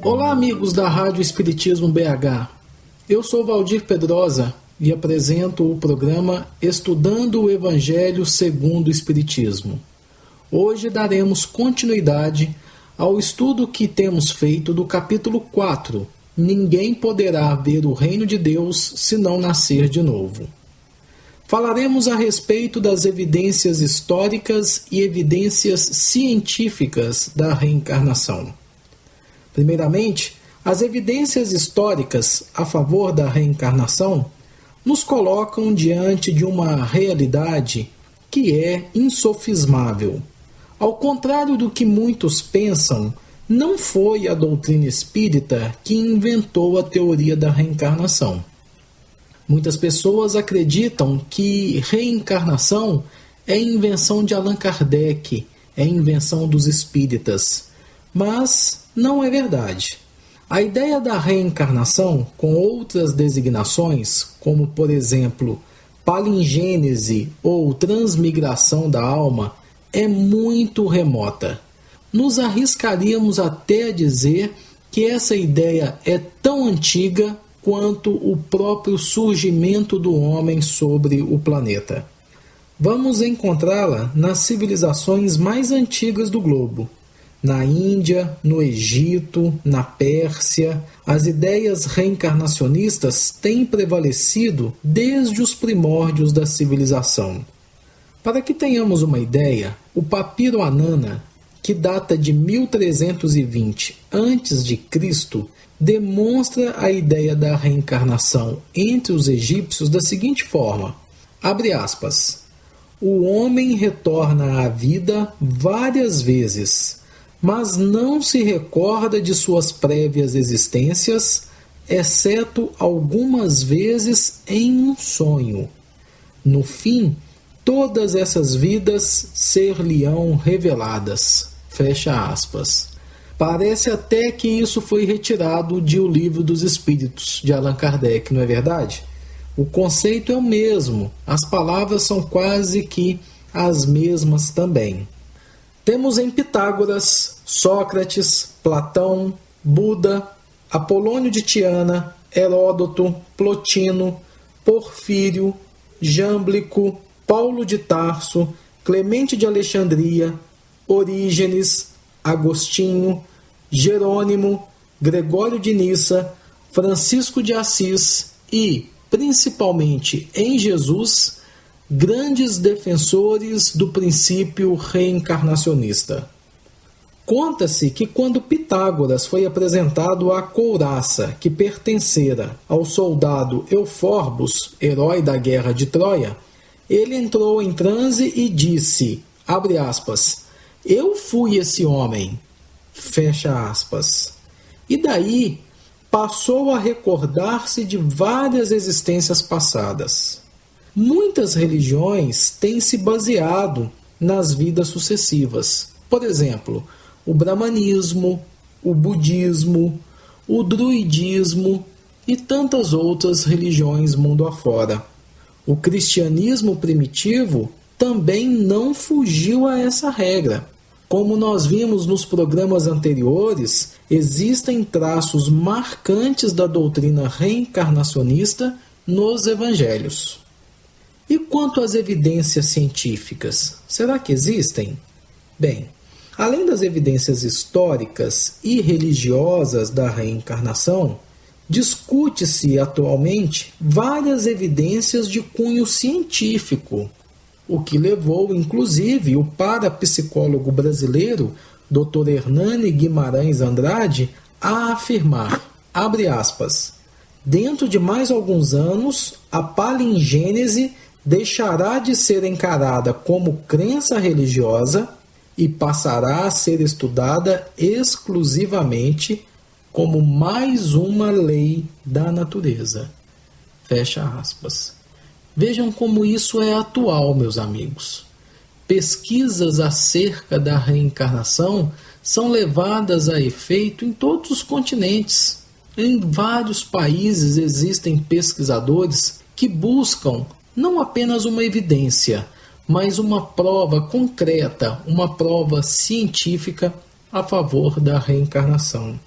Olá, amigos da Rádio Espiritismo BH. Eu sou Valdir Pedrosa e apresento o programa Estudando o Evangelho segundo o Espiritismo. Hoje daremos continuidade ao estudo que temos feito do capítulo 4, Ninguém poderá ver o reino de Deus se não nascer de novo. Falaremos a respeito das evidências históricas e evidências científicas da reencarnação. Primeiramente, as evidências históricas a favor da reencarnação nos colocam diante de uma realidade que é insofismável. Ao contrário do que muitos pensam, não foi a doutrina espírita que inventou a teoria da reencarnação. Muitas pessoas acreditam que reencarnação é invenção de Allan Kardec, é invenção dos espíritas, mas não é verdade. A ideia da reencarnação, com outras designações, como por exemplo palingênese ou transmigração da alma, é muito remota. Nos arriscaríamos até a dizer que essa ideia é tão antiga quanto o próprio surgimento do homem sobre o planeta. Vamos encontrá-la nas civilizações mais antigas do globo. Na Índia, no Egito, na Pérsia, as ideias reencarnacionistas têm prevalecido desde os primórdios da civilização. Para que tenhamos uma ideia, o papiro Anana, que data de 1320 a.C., demonstra a ideia da reencarnação entre os egípcios da seguinte forma, abre aspas, o homem retorna à vida várias vezes, mas não se recorda de suas prévias existências, exceto algumas vezes em um sonho. No fim, todas essas vidas ser-lhe-ão reveladas. Fecha aspas. Parece até que isso foi retirado de O Livro dos Espíritos, de Allan Kardec, não é verdade? O conceito é o mesmo, as palavras são quase que as mesmas também. Temos em Pitágoras, Sócrates, Platão, Buda, Apolônio de Tiana, Heródoto, Plotino, Porfírio, Jâmblico, Paulo de Tarso, Clemente de Alexandria, Orígenes, Agostinho, Jerônimo, Gregório de Nissa, Francisco de Assis e, principalmente em Jesus, grandes defensores do princípio reencarnacionista. Conta-se que quando Pitágoras foi apresentado à couraça que pertencera ao soldado Euforbos, herói da guerra de Troia, ele entrou em transe e disse, abre aspas, eu fui esse homem, fecha aspas. E daí passou a recordar-se de várias existências passadas. Muitas religiões têm se baseado nas vidas sucessivas. Por exemplo, o brahmanismo, o budismo, o druidismo e tantas outras religiões mundo afora. O cristianismo primitivo também não fugiu a essa regra. Como nós vimos nos programas anteriores, existem traços marcantes da doutrina reencarnacionista nos evangelhos. E quanto às evidências científicas, será que existem? Bem, além das evidências históricas e religiosas da reencarnação, discute-se atualmente várias evidências de cunho científico, o que levou, inclusive, o parapsicólogo brasileiro, Dr. Hernani Guimarães Andrade, a afirmar, abre aspas, dentro de mais alguns anos, a palingênese deixará de ser encarada como crença religiosa e passará a ser estudada exclusivamente como mais uma lei da natureza. Fecha aspas. Vejam como isso é atual, meus amigos. Pesquisas acerca da reencarnação são levadas a efeito em todos os continentes. Em vários países existem pesquisadores que buscam não apenas uma evidência, mas uma prova concreta, uma prova científica a favor da reencarnação.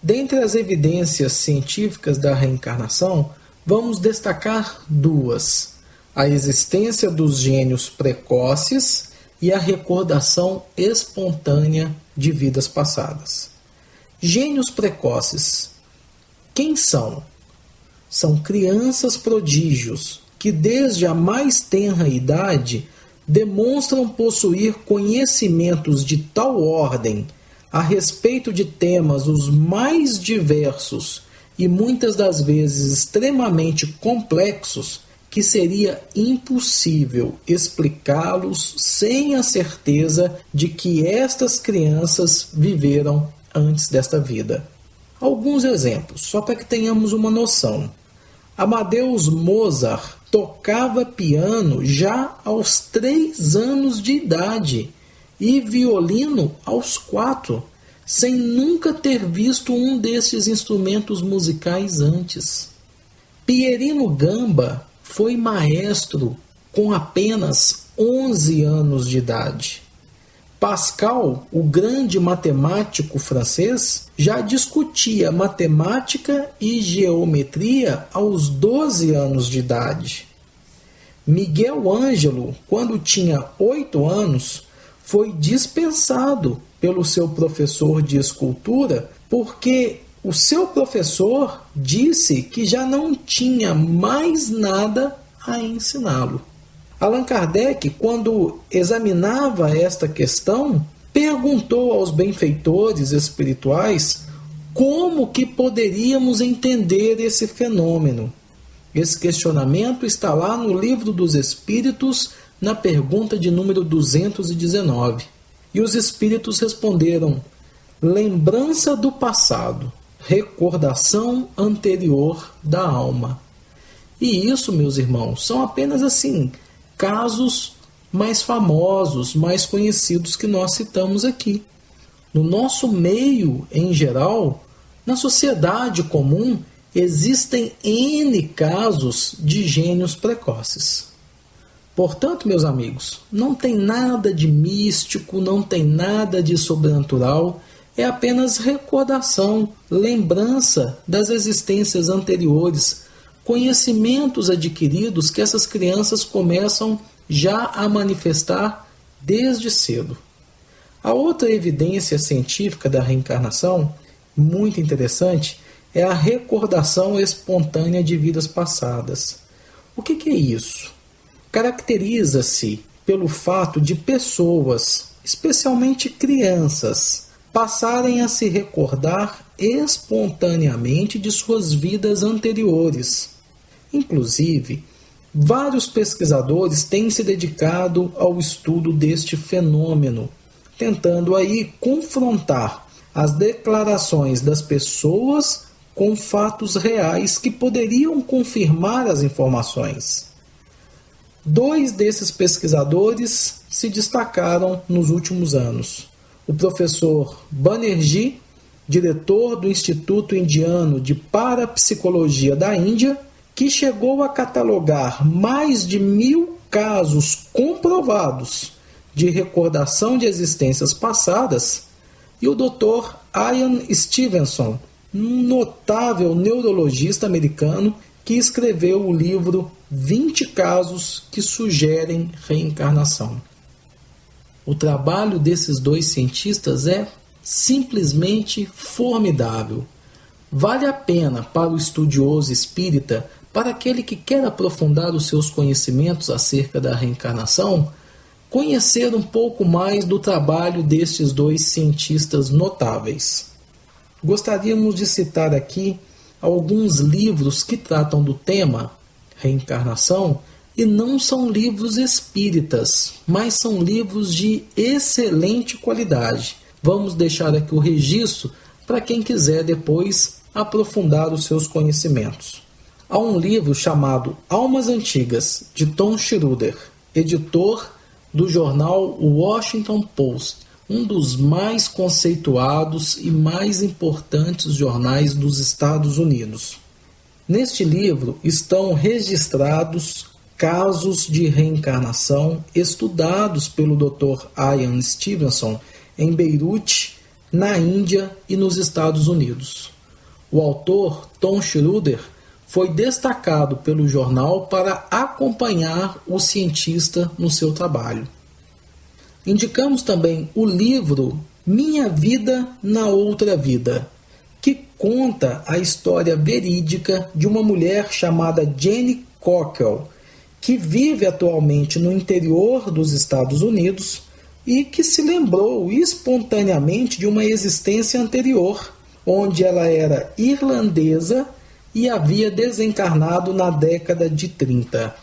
Dentre as evidências científicas da reencarnação, vamos destacar duas: a existência dos gênios precoces e a recordação espontânea de vidas passadas. Gênios precoces. Quem são? São crianças prodígios que, desde a mais tenra idade, demonstram possuir conhecimentos de tal ordem a respeito de temas os mais diversos e muitas das vezes extremamente complexos que seria impossível explicá-los sem a certeza de que estas crianças viveram antes desta vida. Alguns exemplos, só para que tenhamos uma noção. Amadeus Mozart tocava piano já aos 3 anos de idade e violino aos 4, sem nunca ter visto um desses instrumentos musicais antes. Pierino Gamba foi maestro com apenas 11 anos de idade. Pascal, o grande matemático francês, já discutia matemática e geometria aos 12 anos de idade. Miguel Ângelo, quando tinha 8 anos, foi dispensado pelo seu professor de escultura porque o seu professor disse que já não tinha mais nada a ensiná-lo. Allan Kardec, quando examinava esta questão, perguntou aos benfeitores espirituais como que poderíamos entender esse fenômeno. Esse questionamento está lá no Livro dos Espíritos, na pergunta de número 219. E os espíritos responderam: lembrança do passado, recordação anterior da alma. E isso, meus irmãos, são apenas assim casos mais famosos, mais conhecidos que nós citamos aqui. No nosso meio, em geral, na sociedade comum, existem N casos de gênios precoces. Portanto, meus amigos, não tem nada de místico, não tem nada de sobrenatural, é apenas recordação, lembrança das existências anteriores, conhecimentos adquiridos que essas crianças começam já a manifestar desde cedo. A outra evidência científica da reencarnação, muito interessante, é a recordação espontânea de vidas passadas. O que é isso? Caracteriza-se pelo fato de pessoas, especialmente crianças, passarem a se recordar espontaneamente de suas vidas anteriores. Inclusive, vários pesquisadores têm se dedicado ao estudo deste fenômeno, tentando aí confrontar as declarações das pessoas com fatos reais que poderiam confirmar as informações. 2 desses pesquisadores se destacaram nos últimos anos. O professor Banerjee, diretor do Instituto Indiano de Parapsicologia da Índia, que chegou a catalogar mais de 1000 casos comprovados de recordação de existências passadas, e o Dr. Ian Stevenson, um notável neurologista americano que escreveu o livro 20 casos que sugerem reencarnação. O trabalho desses 2 cientistas é simplesmente formidável. Vale a pena para o estudioso espírita, para aquele que quer aprofundar os seus conhecimentos acerca da reencarnação, conhecer um pouco mais do trabalho destes 2 cientistas notáveis. Gostaríamos de citar aqui alguns livros que tratam do tema reencarnação e não são livros espíritas, mas são livros de excelente qualidade. Vamos deixar aqui o registro para quem quiser depois aprofundar os seus conhecimentos. Há um livro chamado Almas Antigas, de Tom Schroeder, editor do jornal Washington Post, um dos mais conceituados e mais importantes jornais dos Estados Unidos. Neste livro estão registrados casos de reencarnação estudados pelo Dr. Ian Stevenson em Beirute, na Índia e nos Estados Unidos. O autor, Tom Schroeder, foi destacado pelo jornal para acompanhar o cientista no seu trabalho. Indicamos também o livro Minha Vida na Outra Vida, que conta a história verídica de uma mulher chamada Jane Cockell, que vive atualmente no interior dos Estados Unidos e que se lembrou espontaneamente de uma existência anterior, onde ela era irlandesa e havia desencarnado na década de 30.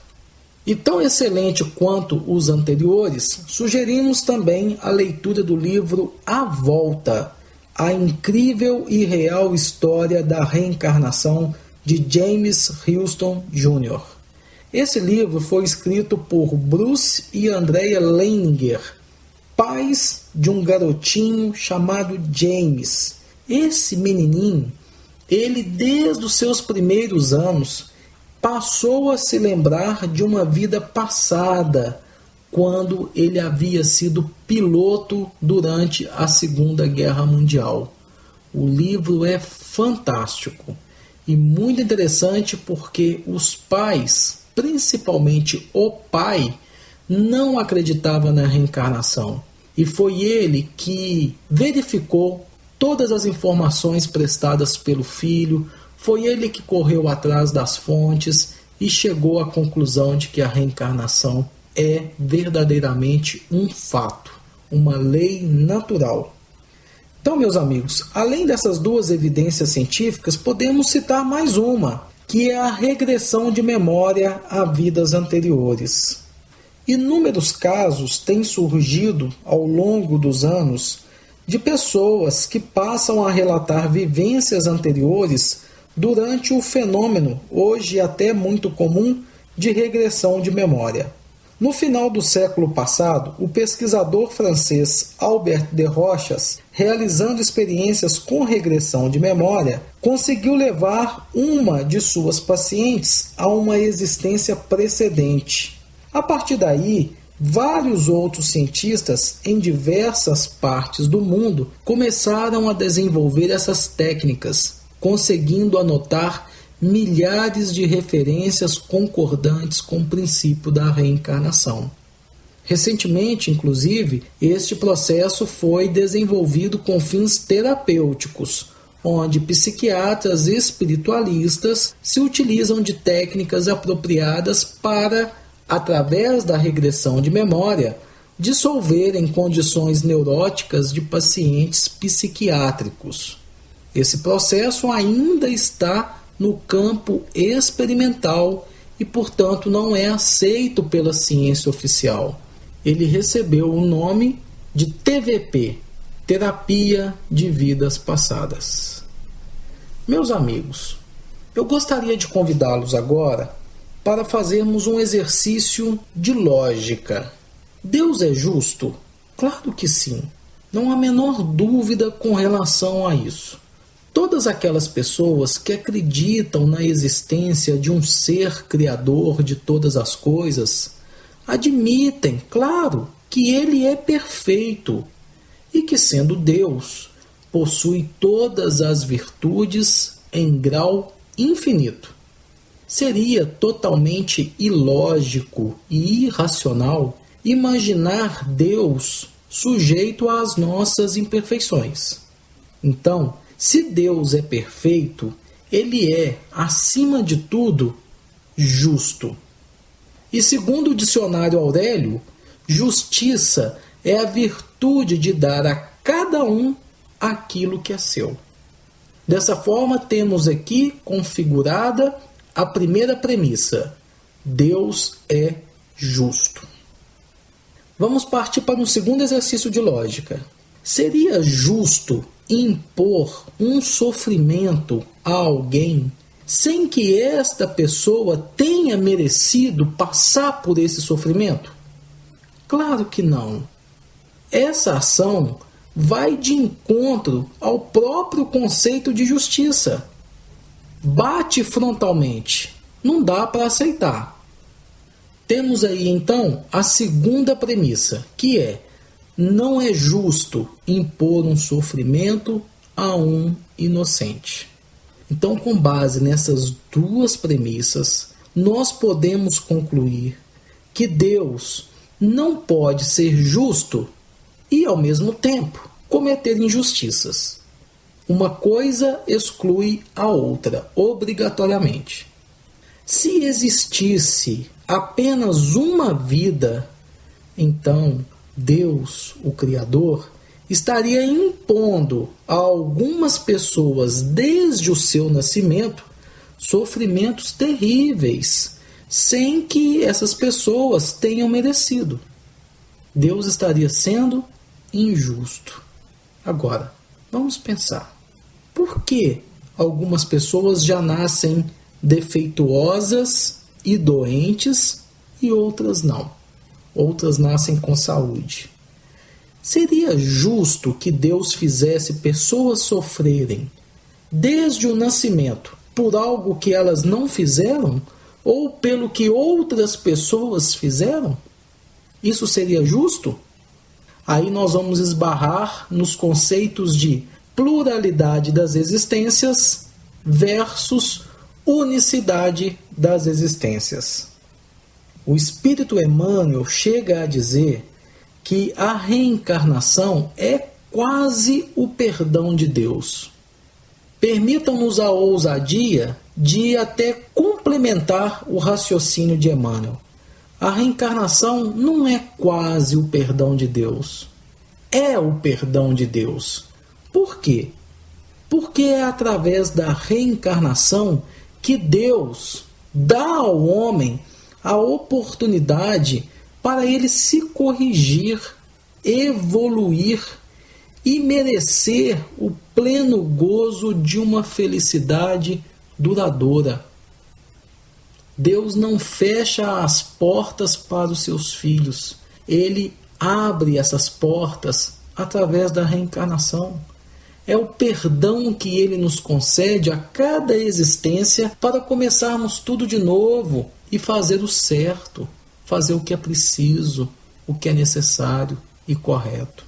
E tão excelente quanto os anteriores, sugerimos também a leitura do livro A Volta, a incrível e real história da reencarnação de James Houston Jr. Esse livro foi escrito por Bruce e Andrea Leininger, pais de um garotinho chamado James. Esse menininho, ele desde os seus primeiros anos passou a se lembrar de uma vida passada, quando ele havia sido piloto durante a Segunda Guerra Mundial. O livro é fantástico e muito interessante porque os pais, principalmente o pai, não acreditava na reencarnação. E foi ele que verificou todas as informações prestadas pelo filho, foi ele que correu atrás das fontes e chegou à conclusão de que a reencarnação é verdadeiramente um fato, uma lei natural. Então, meus amigos, além dessas duas evidências científicas, podemos citar mais uma, que é a regressão de memória a vidas anteriores. Inúmeros casos têm surgido ao longo dos anos de pessoas que passam a relatar vivências anteriores durante o fenômeno, hoje até muito comum, de regressão de memória. No final do século passado, o pesquisador francês Albert de Rochas, realizando experiências com regressão de memória, conseguiu levar uma de suas pacientes a uma existência precedente. A partir daí, vários outros cientistas em diversas partes do mundo começaram a desenvolver essas técnicas, conseguindo anotar milhares de referências concordantes com o princípio da reencarnação. Recentemente, inclusive, este processo foi desenvolvido com fins terapêuticos, onde psiquiatras e espiritualistas se utilizam de técnicas apropriadas para, através da regressão de memória, dissolverem condições neuróticas de pacientes psiquiátricos. Esse processo ainda está no campo experimental e, portanto, não é aceito pela ciência oficial. Ele recebeu o nome de TVP, Terapia de Vidas Passadas. Meus amigos, eu gostaria de convidá-los agora para fazermos um exercício de lógica. Deus é justo? Claro que sim. Não há a menor dúvida com relação a isso. Todas aquelas pessoas que acreditam na existência de um ser criador de todas as coisas admitem, claro, que ele é perfeito e que, sendo Deus, possui todas as virtudes em grau infinito. Seria totalmente ilógico e irracional imaginar Deus sujeito às nossas imperfeições. Então, se Deus é perfeito, ele é, acima de tudo, justo. E segundo o dicionário Aurélio, justiça é a virtude de dar a cada um aquilo que é seu. Dessa forma, temos aqui configurada a primeira premissa: Deus é justo. Vamos partir para um segundo exercício de lógica. Seria justo impor um sofrimento a alguém sem que esta pessoa tenha merecido passar por esse sofrimento? Claro que não. Essa ação vai de encontro ao próprio conceito de justiça. Bate frontalmente. Não dá para aceitar. Temos aí então a segunda premissa, que é: não é justo impor um sofrimento a um inocente. Então, com base nessas duas premissas, nós podemos concluir que Deus não pode ser justo e, ao mesmo tempo, cometer injustiças. Uma coisa exclui a outra, obrigatoriamente. Se existisse apenas uma vida, então Deus, o Criador, estaria impondo a algumas pessoas, desde o seu nascimento, sofrimentos terríveis, sem que essas pessoas tenham merecido. Deus estaria sendo injusto. Agora, vamos pensar. Por que algumas pessoas já nascem defeituosas e doentes e outras não? Outras nascem com saúde. Seria justo que Deus fizesse pessoas sofrerem desde o nascimento por algo que elas não fizeram ou pelo que outras pessoas fizeram? Isso seria justo? Aí nós vamos esbarrar nos conceitos de pluralidade das existências versus unicidade das existências. O Espírito Emmanuel chega a dizer que a reencarnação é quase o perdão de Deus. Permitam-nos a ousadia de até complementar o raciocínio de Emmanuel. A reencarnação não é quase o perdão de Deus. É o perdão de Deus. Por quê? Porque é através da reencarnação que Deus dá ao homem a oportunidade para ele se corrigir, evoluir e merecer o pleno gozo de uma felicidade duradoura. Deus não fecha as portas para os seus filhos. Ele abre essas portas através da reencarnação. É o perdão que ele nos concede a cada existência para começarmos tudo de novo e fazer o certo, fazer o que é preciso, o que é necessário e correto.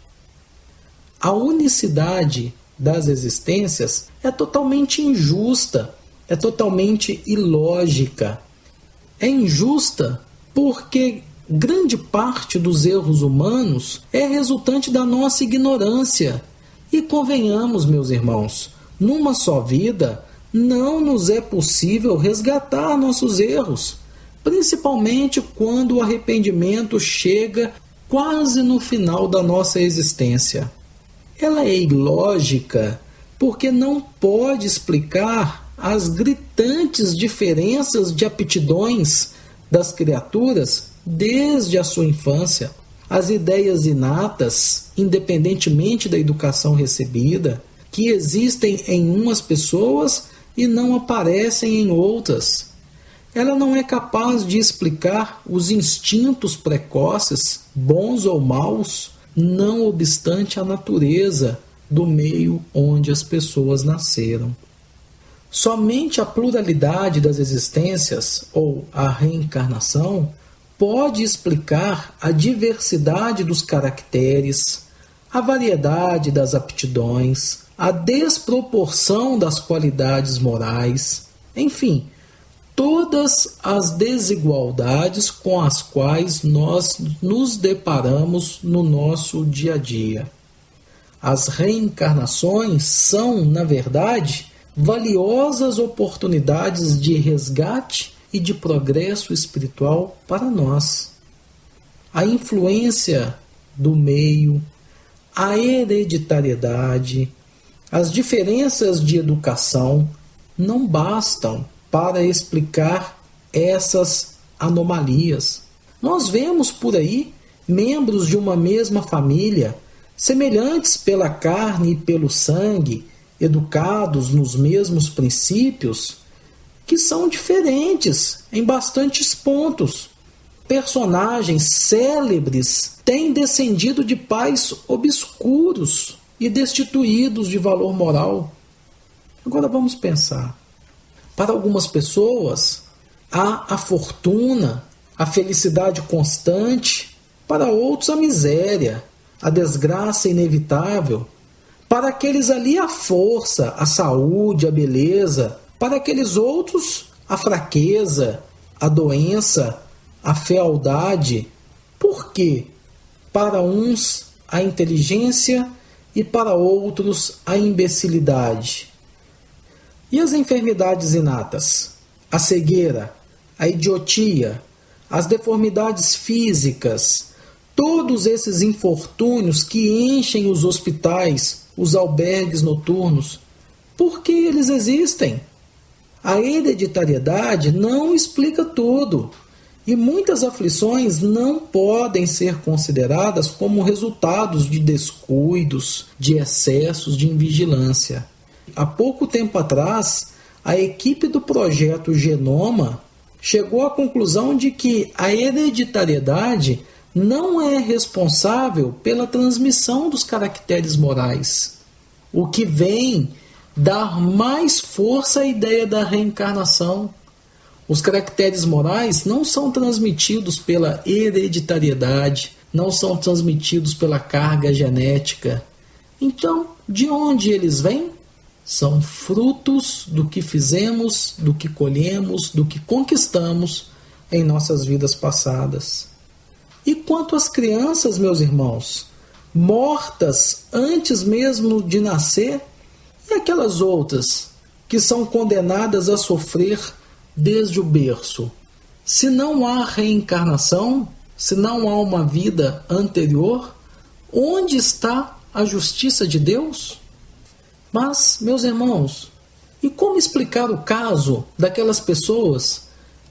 A unicidade das existências é totalmente injusta, é totalmente ilógica. É injusta porque grande parte dos erros humanos é resultante da nossa ignorância. E convenhamos, meus irmãos, numa só vida não nos é possível resgatar nossos erros, principalmente quando o arrependimento chega quase no final da nossa existência. Ela é ilógica porque não pode explicar as gritantes diferenças de aptidões das criaturas desde a sua infância, as ideias inatas, independentemente da educação recebida, que existem em umas pessoas e não aparecem em outras. Ela não é capaz de explicar os instintos precoces, bons ou maus, não obstante a natureza do meio onde as pessoas nasceram. Somente a pluralidade das existências, ou a reencarnação, pode explicar a diversidade dos caracteres, a variedade das aptidões, a desproporção das qualidades morais, enfim, todas as desigualdades com as quais nós nos deparamos no nosso dia a dia. As reencarnações são, na verdade, valiosas oportunidades de resgate e de progresso espiritual para nós. A influência do meio, a hereditariedade, as diferenças de educação não bastam para explicar essas anomalias. Nós vemos por aí membros de uma mesma família, semelhantes pela carne e pelo sangue, educados nos mesmos princípios, que são diferentes em bastantes pontos. Personagens célebres têm descendido de pais obscuros e destituídos de valor moral. Agora vamos pensar. Para algumas pessoas, há a fortuna, a felicidade constante, para outros a miséria, a desgraça inevitável. Para aqueles ali a força, a saúde, a beleza. Para aqueles outros a fraqueza, a doença, a fealdade. Por quê? Para uns a inteligência e para outros a imbecilidade. E as enfermidades inatas? A cegueira, a idiotia, as deformidades físicas, todos esses infortúnios que enchem os hospitais, os albergues noturnos, por que eles existem? A hereditariedade não explica tudo, e muitas aflições não podem ser consideradas como resultados de descuidos, de excessos de invigilância. Há pouco tempo atrás, a equipe do projeto Genoma chegou à conclusão de que a hereditariedade não é responsável pela transmissão dos caracteres morais, o que vem dar mais força à ideia da reencarnação. Os caracteres morais não são transmitidos pela hereditariedade, não são transmitidos pela carga genética. Então, de onde eles vêm? São frutos do que fizemos, do que colhemos, do que conquistamos em nossas vidas passadas. E quanto às crianças, meus irmãos, mortas antes mesmo de nascer, e aquelas outras que são condenadas a sofrer desde o berço? Se não há reencarnação, se não há uma vida anterior, onde está a justiça de Deus? Mas, meus irmãos, e como explicar o caso daquelas pessoas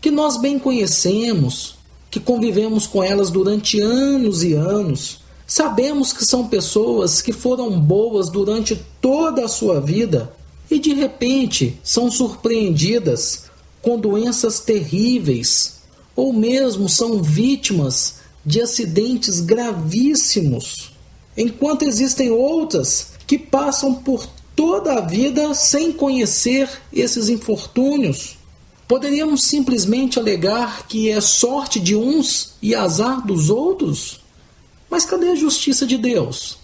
que nós bem conhecemos, que convivemos com elas durante anos e anos, sabemos que são pessoas que foram boas durante toda a sua vida e de repente são surpreendidas com doenças terríveis ou mesmo são vítimas de acidentes gravíssimos, enquanto existem outras que passam por toda a vida sem conhecer esses infortúnios? Poderíamos simplesmente alegar que é sorte de uns e azar dos outros? Mas cadê a justiça de Deus?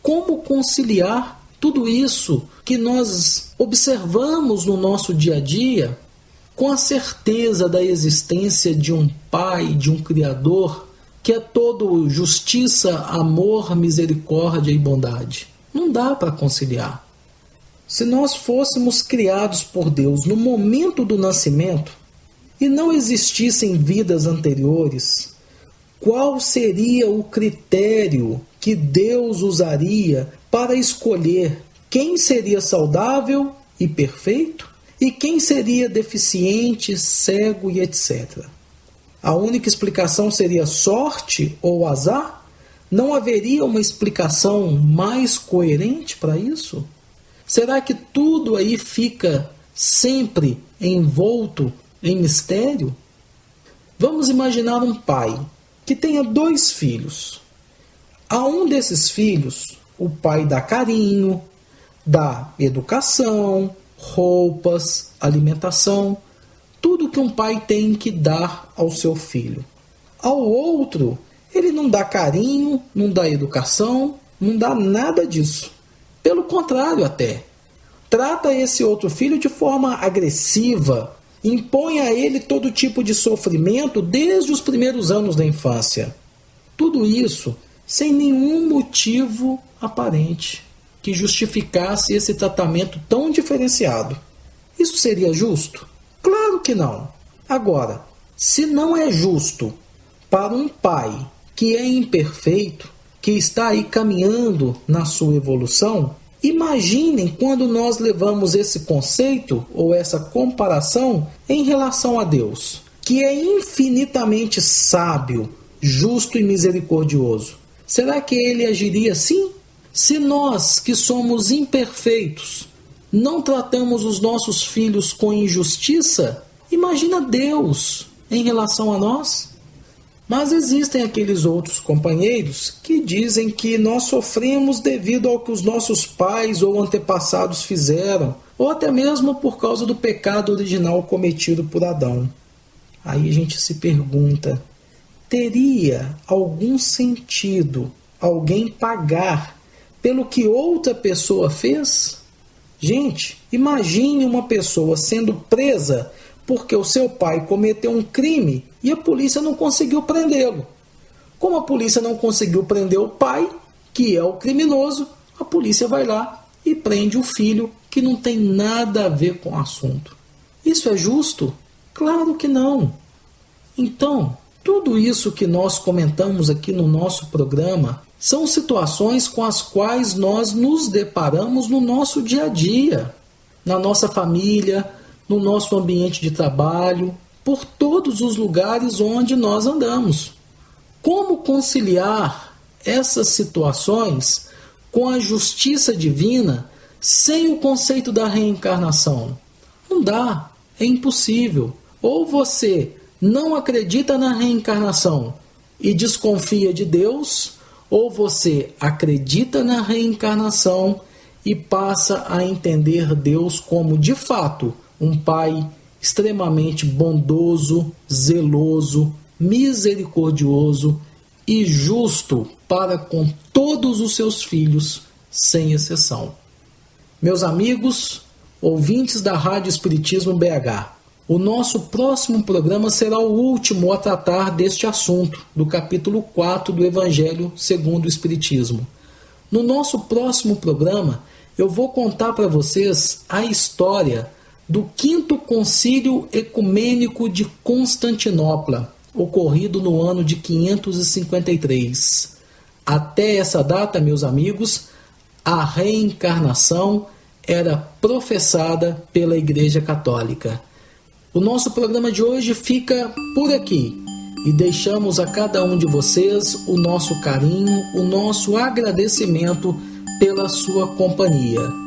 Como conciliar tudo isso que nós observamos no nosso dia a dia com a certeza da existência de um Pai, de um Criador, que é todo justiça, amor, misericórdia e bondade? Não dá para conciliar. Se nós fôssemos criados por Deus no momento do nascimento e não existissem vidas anteriores, qual seria o critério que Deus usaria para escolher quem seria saudável e perfeito e quem seria deficiente, cego e etc? A única explicação seria sorte ou azar? Não haveria uma explicação mais coerente para isso? Será que tudo aí fica sempre envolto em mistério? Vamos imaginar um pai que tenha 2 filhos. A um desses filhos, o pai dá carinho, dá educação, roupas, alimentação, tudo que um pai tem que dar ao seu filho. Ao outro, ele não dá carinho, não dá educação, não dá nada disso. Pelo contrário até, trata esse outro filho de forma agressiva, impõe a ele todo tipo de sofrimento desde os primeiros anos da infância. Tudo isso sem nenhum motivo aparente que justificasse esse tratamento tão diferenciado. Isso seria justo? Claro que não. Agora, se não é justo para um pai que é imperfeito, que está aí caminhando na sua evolução, imaginem quando nós levamos esse conceito ou essa comparação em relação a Deus, que é infinitamente sábio, justo e misericordioso. Será que ele agiria assim? Se nós, que somos imperfeitos, não tratamos os nossos filhos com injustiça, imagina Deus em relação a nós? Mas existem aqueles outros companheiros que dizem que nós sofremos devido ao que os nossos pais ou antepassados fizeram, ou até mesmo por causa do pecado original cometido por Adão. Aí a gente se pergunta, teria algum sentido alguém pagar pelo que outra pessoa fez? Gente, imagine uma pessoa sendo presa porque o seu pai cometeu um crime e a polícia não conseguiu prendê-lo. Como a polícia não conseguiu prender o pai, que é o criminoso, a polícia vai lá e prende o filho, que não tem nada a ver com o assunto. Isso é justo? Claro que não. Então, tudo isso que nós comentamos aqui no nosso programa são situações com as quais nós nos deparamos no nosso dia a dia, na nossa família, no nosso ambiente de trabalho, por todos os lugares onde nós andamos. Como conciliar essas situações com a justiça divina sem o conceito da reencarnação? Não dá, é impossível. Ou você não acredita na reencarnação e desconfia de Deus, ou você acredita na reencarnação e passa a entender Deus como, de fato, um Pai extremamente bondoso, zeloso, misericordioso e justo para com todos os seus filhos, sem exceção. Meus amigos, ouvintes da Rádio Espiritismo BH, o nosso próximo programa será o último a tratar deste assunto, do capítulo 4 do Evangelho segundo o Espiritismo. No nosso próximo programa, eu vou contar para vocês a história do 5º Concílio Ecumênico de Constantinopla, ocorrido no ano de 553. Até essa data, meus amigos, a reencarnação era professada pela Igreja Católica. O nosso programa de hoje fica por aqui e deixamos a cada um de vocês o nosso carinho, o nosso agradecimento pela sua companhia.